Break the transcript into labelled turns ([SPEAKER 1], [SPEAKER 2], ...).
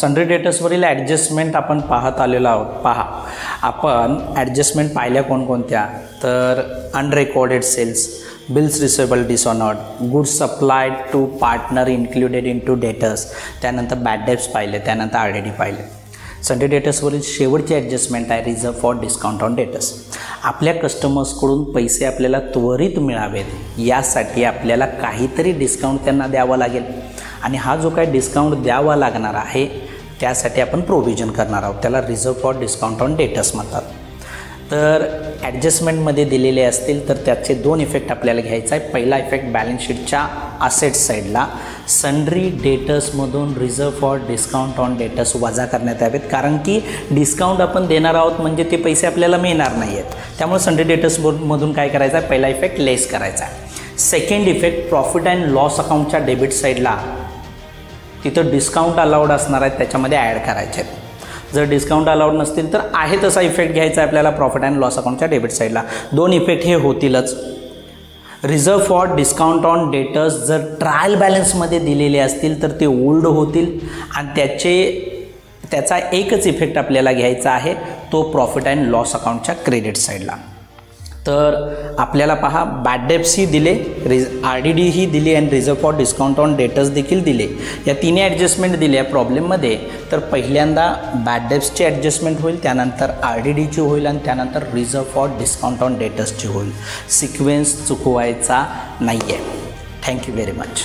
[SPEAKER 1] Sundry डेटर्सवरील adjustment आपण पाहत आलेलो आहोत. पहा, आपण ॲडजस्टमेंट पाहिल्या कोणकोणत्या, तर unrecorded sales, bills receivable dishonoured, goods supplied to partner included into debtors, त्यानंतर बॅड डेब्ट्स पाहिले, त्यानंतर RDD पाहिले. सन्ड्री डेटर्सवरील शेवटची ॲडजस्टमेंट आहे reserve for discount on debtors. आपल्या कस्टमर्सकडून पैसे आपल्याला त्वरित मिळावेत यासाठी आपल्याला काहीतरी डिस्काउंट त्यांना द्यावं लागेल आणि हा जो काही डिस्काउंट द्यावा लागणार आहे त्यासाठी आपण प्रोव्हिजन करणार आहोत. त्याला reserve for discount on debtors म्हणतात. तर ॲडजस्टमेंटमध्ये दिलेले असतील तर त्याचे दोन इफेक्ट आपल्याला घ्यायचा आहे. पहिला इफेक्ट बॅलन्स शीटच्या असेट साईडला सन्ड्री डेटर्समधून reserve for discount on debtors वजा करण्यात यावेत, कारण की डिस्काउंट आपण देणार आहोत म्हणजे ते पैसे आपल्याला मिळणार नाही आहेत. त्यामुळे सन्ड्री डेटर्समधून काय करायचं आहे, पहिला इफेक्ट लेस करायचा आहे. Second effect profit and loss अकाउंटच्या डेबिट साईडला तिथं डिस्काउंट अलाउड असणार आहेत त्याच्यामध्ये ॲड करायचे आहेत. जर डिस्काउंट अलाउड नसतील तर आहे तसा इफेक्ट घ्यायचा आहे आपल्याला प्रॉफिट अँड लॉस अकाउंटच्या डेबिट साईडला. दोन इफेक्ट हे होतीलच. Reserve for discount on debtors जर ट्रायल बॅलन्समध्ये दिलेले असतील तर ते ओल्ड होतील आणि त्याचा एकच इफेक्ट आपल्याला घ्यायचा आहे, तो प्रॉफिट अँड लॉस अकाउंटच्या क्रेडिट साईडला. तर आपल्याला पहा, बॅड डेब्ट्स ही दिले, RDD ही दिली आणि reserve for discount on debtors देखील दिले. या तिन्ही ॲडजस्टमेंट दिल्या प्रॉब्लेममध्ये. तर पहिल्यांदा बॅड डेब्ट्सची ॲडजस्टमेंट होईल, त्यानंतर RDDची होईल आणि त्यानंतर रिझर्व फॉर डिस्काउंट ऑन डेटर्सची होईल. सिक्वेन्स चुकवायचा नाही आहे. Thank you very much.